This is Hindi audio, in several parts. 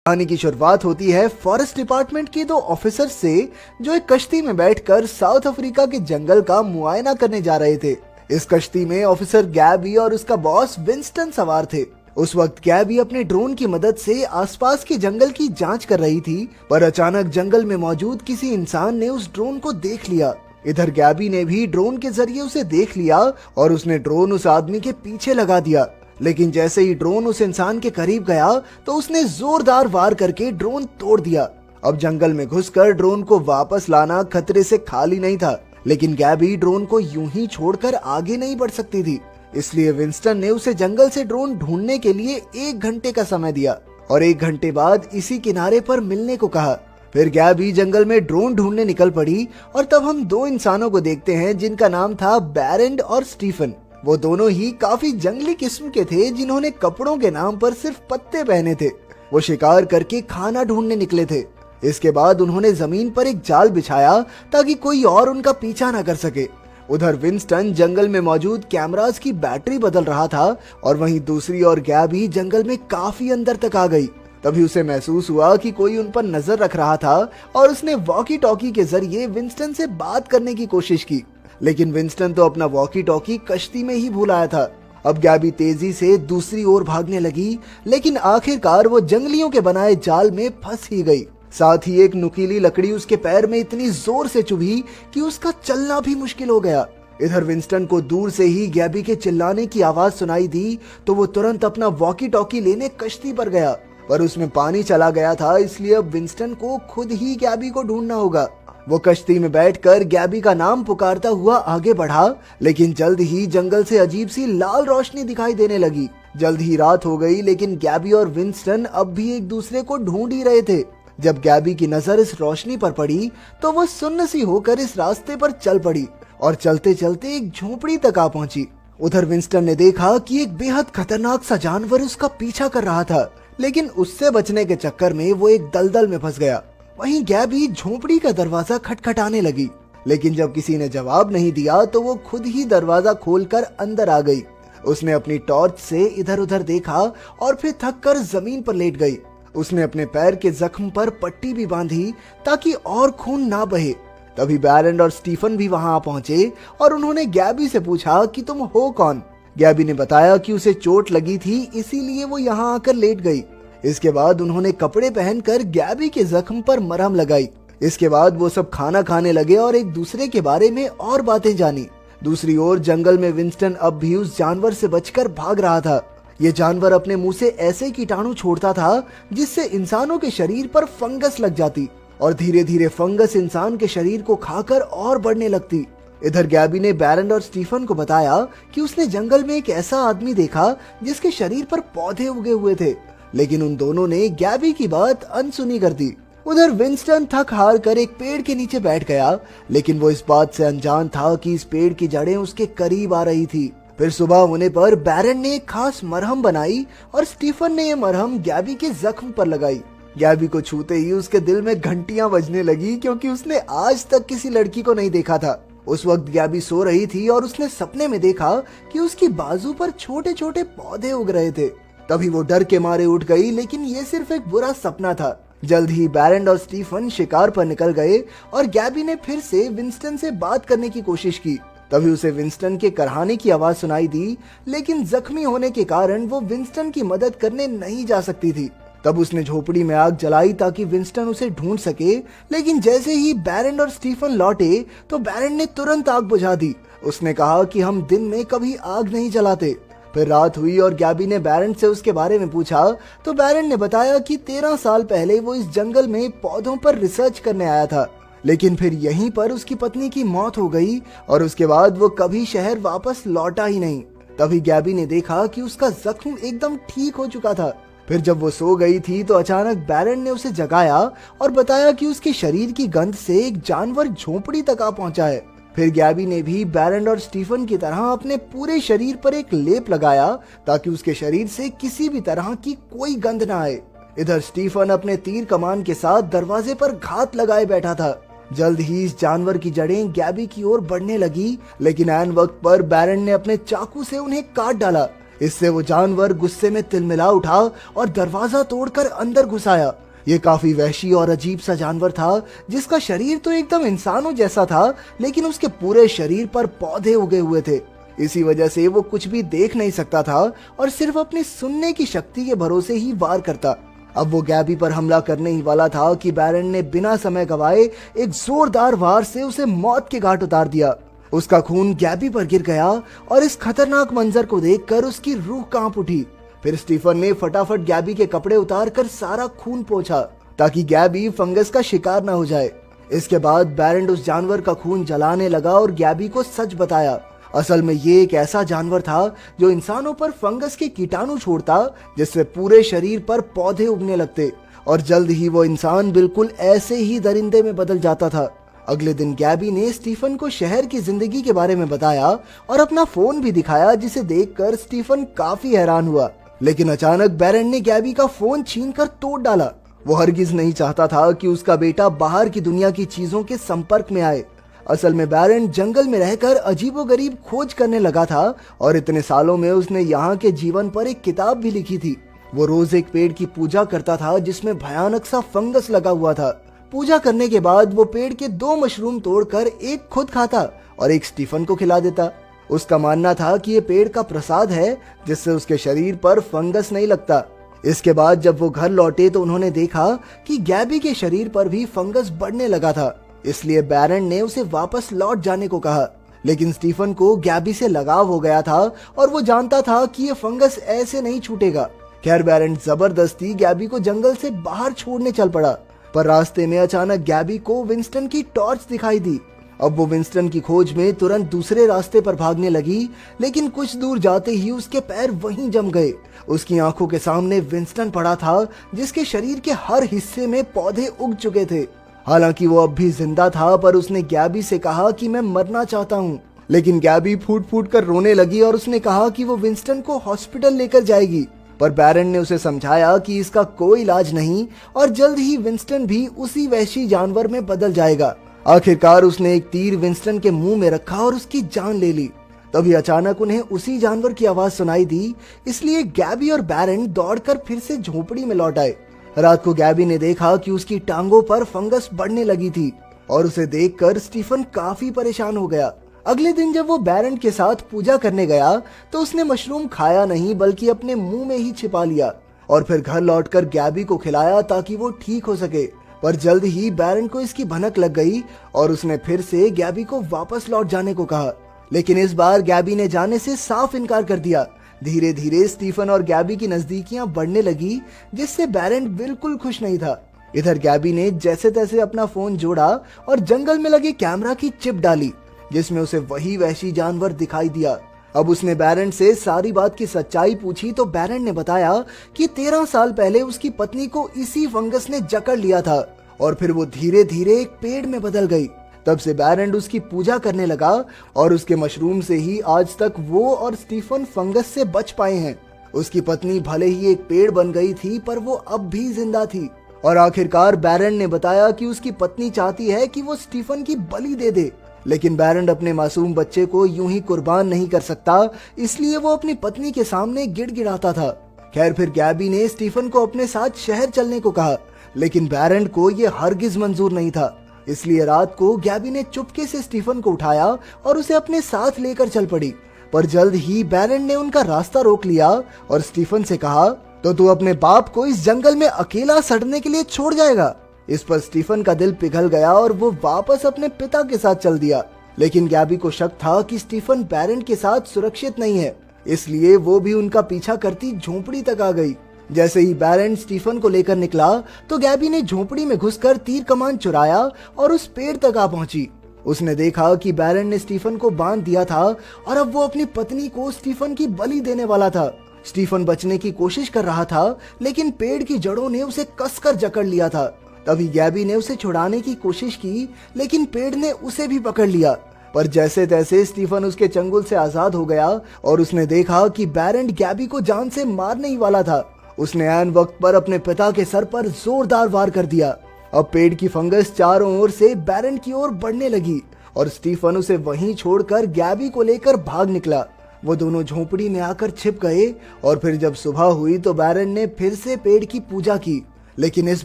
कहानी की शुरुआत होती है फॉरेस्ट डिपार्टमेंट के दो ऑफिसर से, जो एक कश्ती में बैठकर साउथ अफ्रीका के जंगल का मुआयना करने जा रहे थे। इस कश्ती में ऑफिसर गैबी और उसका बॉस विंस्टन सवार थे। उस वक्त गैबी अपने ड्रोन की मदद से आसपास के जंगल की जांच कर रही थी, पर अचानक जंगल में मौजूद किसी इंसान ने उस ड्रोन को देख लिया। इधर गैबी ने भी ड्रोन के जरिए उसे देख लिया और उसने ड्रोन उस आदमी के पीछे लगा दिया। लेकिन जैसे ही ड्रोन उस इंसान के करीब गया तो उसने जोरदार वार करके ड्रोन तोड़ दिया। अब जंगल में घुसकर ड्रोन को वापस लाना खतरे से खाली नहीं था, लेकिन गैबी ड्रोन को यूं ही छोड़कर आगे नहीं बढ़ सकती थी। इसलिए विंस्टन ने उसे जंगल से ड्रोन ढूंढने के लिए 1 घंटे का समय दिया और 1 घंटे बाद इसी किनारे पर मिलने को कहा। फिर गैबी जंगल में ड्रोन ढूंढने निकल पड़ी और तब हम 2 इंसानों को देखते हैं जिनका नाम था बैरन और स्टीफन। वो दोनों ही काफी जंगली किस्म के थे, जिन्होंने कपड़ों के नाम पर सिर्फ पत्ते पहने थे। वो शिकार करके खाना ढूंढने निकले थे। इसके बाद उन्होंने जमीन पर एक जाल बिछाया ताकि कोई और उनका पीछा न कर सके। उधर विंस्टन जंगल में मौजूद कैमरास की बैटरी बदल रहा था और वहीं दूसरी ओर गैबी जंगल में काफी अंदर तक आ गई। तभी उसे महसूस हुआ कि कोई उन पर नजर रख रहा था और उसने वॉकी टॉकी के जरिए विंस्टन से बात करने की कोशिश की, लेकिन विंस्टन तो अपना वॉकी टॉकी कश्ती में ही भूल आया था। अब गैबी तेजी से दूसरी ओर भागने लगी, लेकिन आखिरकार वो जंगलियों के बनाए जाल में फंस ही गई। साथ ही एक नुकीली लकड़ी उसके पैर में इतनी जोर से चुभी कि उसका चलना भी मुश्किल हो गया। इधर विंस्टन को दूर से ही गैबी के चिल्लाने की आवाज सुनाई दी तो वो तुरंत अपना वॉकी टॉकी लेने कश्ती पर गया, पर उसमें पानी चला गया था, इसलिए अब विंस्टन को खुद ही गैबी को ढूंढना होगा। वो कश्ती में बैठकर गैबी का नाम पुकारता हुआ आगे बढ़ा, लेकिन जल्द ही जंगल से अजीब सी लाल रोशनी दिखाई देने लगी। जल्द ही रात हो गई, लेकिन गैबी और विंस्टन अब भी एक दूसरे को ढूंढ ही रहे थे। जब गैबी की नजर इस रोशनी पर पड़ी तो वो सुन्न सी होकर इस रास्ते पर चल पड़ी और चलते चलते एक झोपड़ी तक आ पहुंची। उधर विंस्टन ने देखा कि एक बेहद खतरनाक सा जानवर उसका पीछा कर रहा था, लेकिन उससे बचने के चक्कर में वो एक दलदल में फंस गया। वहीं गैबी झोपड़ी का दरवाजा खटखटाने लगी, लेकिन जब किसी ने जवाब नहीं दिया तो वो खुद ही दरवाजा खोलकर अंदर आ गई। उसने अपनी टॉर्च से इधर उधर देखा और फिर थक कर जमीन पर लेट गई। उसने अपने पैर के जख्म पर पट्टी भी बांधी ताकि और खून ना बहे। तभी बैरन और स्टीफन भी वहां पहुंचे और उन्होंने गैबी से पूछा कि तुम हो कौन। गैबी ने बताया कि उसे चोट लगी थी, इसीलिए वो यहाँ आकर लेट गई। इसके बाद उन्होंने कपड़े पहनकर गैबी के जख्म पर मरहम लगाई। इसके बाद वो सब खाना खाने लगे और एक दूसरे के बारे में और बातें जानी। दूसरी ओर जंगल में विंस्टन अब भी उस जानवर से बचकर भाग रहा था। ये जानवर अपने मुंह से ऐसे कीटाणु छोड़ता था जिससे इंसानों के शरीर पर फंगस लग जाती और धीरे धीरे फंगस इंसान के शरीर को खाकर और बढ़ने लगती। इधर गैबी ने बैरन और स्टीफन को बताया कि उसने जंगल में एक ऐसा आदमी देखा जिसके शरीर पर पौधे उगे हुए थे, लेकिन उन दोनों ने गैबी की बात अनसुनी कर दी। उधर विंस्टन थक हार कर एक पेड़ के नीचे बैठ गया, लेकिन वो इस बात से अनजान था कि इस पेड़ की जड़ें उसके करीब आ रही थी। फिर सुबह होने पर बैरन ने एक खास मरहम बनाई और स्टीफन ने ये मरहम गैबी के जख्म पर लगाई। गैबी को छूते ही उसके दिल में घंटियां बजने लगी, क्योंकि उसने आज तक किसी लड़की को नहीं देखा था। उस वक्त गैबी सो रही थी और उसने सपने में देखा कि उसकी बाजू पर छोटे छोटे पौधे उग रहे थे। तभी वो डर के मारे उठ गई, लेकिन ये सिर्फ एक बुरा सपना था। जल्द ही बैरन और स्टीफन शिकार पर निकल गए और गैबी ने फिर से विंस्टन से बात करने की कोशिश की। तभी उसे विंस्टन के करहाने की आवाज सुनाई दी, लेकिन जख्मी होने के कारण वो विंस्टन की मदद करने नहीं जा सकती थी। तब उसने झोपड़ी में आग जलाई ताकि विंस्टन उसे ढूंढ सके, लेकिन जैसे ही बैरन और स्टीफन लौटे तो बैरन ने तुरंत आग बुझा दी। उसने कहा कि हम दिन में कभी आग नहीं जलाते। फिर रात हुई और गैबी ने बैरन से उसके बारे में पूछा तो बैरन ने बताया कि 13 साल पहले वो इस जंगल में पौधों पर रिसर्च करने आया था, लेकिन फिर यहीं पर उसकी पत्नी की मौत हो गई और उसके बाद वो कभी शहर वापस लौटा ही नहीं। तभी गैबी ने देखा कि उसका जख्म एकदम ठीक हो चुका था। फिर जब वो सो गई थी तो अचानक बैरन ने उसे जगाया और बताया कि उसके शरीर की गंध से एक जानवर झोपड़ी तक आ पहुंचा है। फिर गैबी ने भी बैरन और स्टीफन की तरह अपने पूरे शरीर पर एक लेप लगाया ताकि उसके शरीर से किसी भी तरह की कोई गंध न आए। इधर स्टीफन अपने तीर कमान के साथ दरवाजे पर घात लगाए बैठा था। जल्द ही इस जानवर की जड़ें गैबी की ओर बढ़ने लगी, लेकिन ऐन वक्त पर बैरन ने अपने चाकू से उन्हें काट डाला। इससे वो जानवर गुस्से में तिलमिला उठा और दरवाजा तोड़कर अंदर घुस आया। ये काफी वहशी और अजीब सा जानवर था, जिसका शरीर तो एकदम इंसानों जैसा था, लेकिन उसके पूरे शरीर पर पौधे उगे हुए थे। इसी वजह से वो कुछ भी देख नहीं सकता था और सिर्फ अपनी सुनने की शक्ति के भरोसे ही वार करता। अब वो गैबी पर हमला करने ही वाला था कि बैरन ने बिना समय गवाए एक जोरदार वार से उसे मौत के घाट उतार दिया। उसका खून गैबी पर गिर गया और इस खतरनाक मंजर को देखकर उसकी रूह कांप उठी। फिर स्टीफन ने फटाफट गैबी के कपड़े उतार कर सारा खून पोंछा ताकि गैबी फंगस का शिकार न हो जाए। इसके बाद बैरन उस जानवर का खून जलाने लगा और गैबी को सच बताया। असल में ये एक ऐसा जानवर था जो इंसानों पर फंगस के कीटाणु छोड़ता, जिससे पूरे शरीर पर पौधे उगने लगते और जल्द ही वो इंसान बिल्कुल ऐसे ही दरिंदे में बदल जाता था। अगले दिन गैबी ने स्टीफन को शहर की जिंदगी के बारे में बताया और अपना फोन भी दिखाया, जिसे देखकर स्टीफन काफी हैरान हुआ। लेकिन अचानक बैरन ने गैबी का फोन छीनकर तोड़ डाला। वो हरगिज नहीं चाहता था कि उसका बेटा बाहर की दुनिया की चीजों के संपर्क में आए। असल में बैरन जंगल में रहकर अजीबोगरीब खोज करने लगा था और इतने सालों में उसने यहाँ के जीवन पर एक किताब भी लिखी थी। वो रोज एक पेड़ की पूजा करता था जिसमें भयानक सा फंगस लगा हुआ था। पूजा करने के बाद वो पेड़ के 2 मशरूम तोड़कर एक खुद खाता और एक स्टीफन को खिला देता। उसका मानना था कि ये पेड़ का प्रसाद है, जिससे उसके शरीर पर फंगस नहीं लगता। इसके बाद जब वो घर लौटे तो उन्होंने देखा कि गैबी के शरीर पर भी फंगस बढ़ने लगा था। इसलिए बैरन ने उसे वापस लौट जाने को कहा। लेकिन स्टीफन को गैबी से लगाव हो गया था और वो जानता था कि ये फंगस ऐसे नहीं छूटेगा। खैर, बैरन जबरदस्ती गैबी को जंगल से बाहर छोड़ने चल पड़ा, पर रास्ते में अचानक गैबी को विंस्टन की टॉर्च दिखाई दी। अब वो विंस्टन की खोज में तुरंत दूसरे रास्ते पर भागने लगी, लेकिन कुछ दूर जाते ही उसके पैर वहीं जम गए। उसकी आंखों के सामने विंस्टन पड़ा था, जिसके शरीर के हर हिस्से में पौधे उग चुके थे। हालांकि वो अब भी जिंदा था, पर उसने गैबी से कहा कि मैं मरना चाहता हूँ। लेकिन गैबी फूट फूट कर रोने लगी और उसने कहा कि वो विंस्टन को हॉस्पिटल लेकर जाएगी। पर बैरन ने उसे समझाया कि इसका कोई इलाज नहीं और जल्द ही विंस्टन भी उसी वहशी जानवर में बदल जाएगा। आखिरकार उसने एक तीर विंस्टन के मुंह में रखा और उसकी जान ले ली। तभी अचानक उन्हें उसी जानवर की आवाज सुनाई दी, इसलिए गैबी और बैरन दौड़कर फिर से झोपड़ी में लौट आए। रात को गैबी ने देखा कि उसकी टांगों पर फंगस बढ़ने लगी थी और उसे देखकर स्टीफन काफी परेशान हो गया। अगले दिन जब वो बैरन के साथ पूजा करने गया तो उसने मशरूम खाया नहीं, बल्कि अपने मुंह में ही छिपा लिया और फिर घर लौटकर गैबी को खिलाया ताकि वो ठीक हो सके। पर जल्द ही बैरन को इसकी भनक लग गई और उसने फिर से गैबी को वापस लौट जाने को कहा। लेकिन इस बार गैबी ने जाने से साफ इनकार कर दिया। धीरे धीरे स्टीफन और गैबी की नजदीकियां बढ़ने लगी, जिससे बैरन बिल्कुल खुश नहीं था। इधर गैबी ने जैसे तैसे अपना फोन जोड़ा और जंगल में लगे कैमरा की चिप डाली, जिसमें उसे वही वहशी जानवर दिखाई दिया। अब उसने बैरन से सारी बात की सच्चाई पूछी तो बैरन ने बताया कि 13 साल पहले उसकी पत्नी को इसी फंगस ने जकड़ लिया था और फिर वो धीरे धीरे एक पेड़ में बदल गई। तब से बैरन उसकी पूजा करने लगा और उसके मशरूम से ही आज तक वो और स्टीफन फंगस से बच पाए हैं। उसकी पत्नी भले ही एक पेड़ बन गई थी, पर वो अब भी जिंदा थी। और आखिरकार बैरन ने बताया कि उसकी पत्नी चाहती है कि वो स्टीफन की बलि दे दे, लेकिन बैरन अपने मासूम बच्चे को यूं ही कुर्बान नहीं कर सकता, इसलिए वो अपनी पत्नी के सामने गिड़गिड़ाता था। खैर, फिर गैबी ने स्टीफन को अपने साथ शहर चलने को कहा, लेकिन बैरन को ये हरगिज मंजूर नहीं था। इसलिए रात को गैबी ने चुपके से स्टीफन को उठाया और उसे अपने साथ लेकर चल पड़ी। पर जल्द ही बैरन ने उनका रास्ता रोक लिया और स्टीफन से कहा, तो तू अपने बाप को इस जंगल में अकेला सड़ने के लिए छोड़ जाएगा? इस पर स्टीफन का दिल पिघल गया और वो वापस अपने पिता के साथ चल दिया। लेकिन गैबी को शक था कि स्टीफन बैरन के साथ सुरक्षित नहीं है, इसलिए वो भी उनका पीछा करती झोपड़ी तक आ गई। जैसे ही बैरन स्टीफन को लेकर निकला तो गैबी ने झोपड़ी में घुसकर तीर कमान चुराया और उस पेड़ तक आ पहुंची। उसने देखा कि बैरन ने स्टीफन को बांध दिया था और अब वो अपनी पत्नी को स्टीफन की बलि देने वाला था। स्टीफन बचने की कोशिश कर रहा था, लेकिन पेड़ की जड़ों ने उसे कसकर जकड़ लिया था। तभी गैबी ने उसे छुड़ाने की कोशिश की, लेकिन पेड़ ने उसे भी पकड़ लिया। पर जैसे तैसे स्टीफन उसके चंगुल से आजाद हो गया और उसने देखा कि बैरन गैबी को जान से मारने ही वाला था। उसने ऐन वक्त पर अपने पिता के सर पर जोरदार वार कर दिया। अब पेड़ की फंगस चारों ओर से बैरन की ओर बढ़ने लगी और स्टीफन उसे वहीं छोड़कर गैबी को लेकर भाग निकला। वो दोनों झोपड़ी में आकर छिप गए और फिर जब सुबह हुई तो बैरन ने फिर से पेड़ की पूजा की, लेकिन इस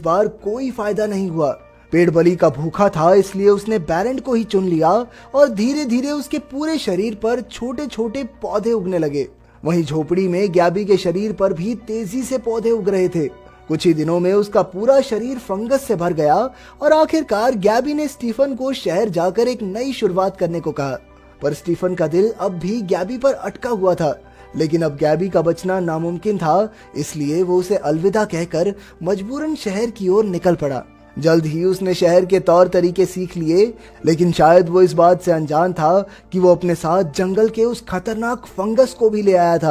बार कोई फायदा नहीं हुआ। पेड़ बलि का भूखा था, इसलिए उसने बैरन को ही चुन लिया और धीरे धीरे उसके पूरे शरीर पर छोटे छोटे पौधे उगने लगे। वहीं झोपड़ी में गैबी के शरीर पर भी तेजी से पौधे उग रहे थे। कुछ ही दिनों में उसका पूरा शरीर फंगस से भर गया और आखिरकार गैबी ने स्टीफन को शहर जाकर एक नई शुरुआत करने को कहा। पर स्टीफन का दिल अब भी गैबी पर अटका हुआ था, लेकिन अब गैबी का बचना नामुमकिन था, इसलिए वो उसे अलविदा कहकर मजबूरन शहर की ओर निकल पड़ा। जल्द ही उसने शहर के तौर तरीके सीख लिए, लेकिन शायद वो इस बात से अनजान था कि वो अपने साथ जंगल के उस खतरनाक फंगस को भी ले आया था।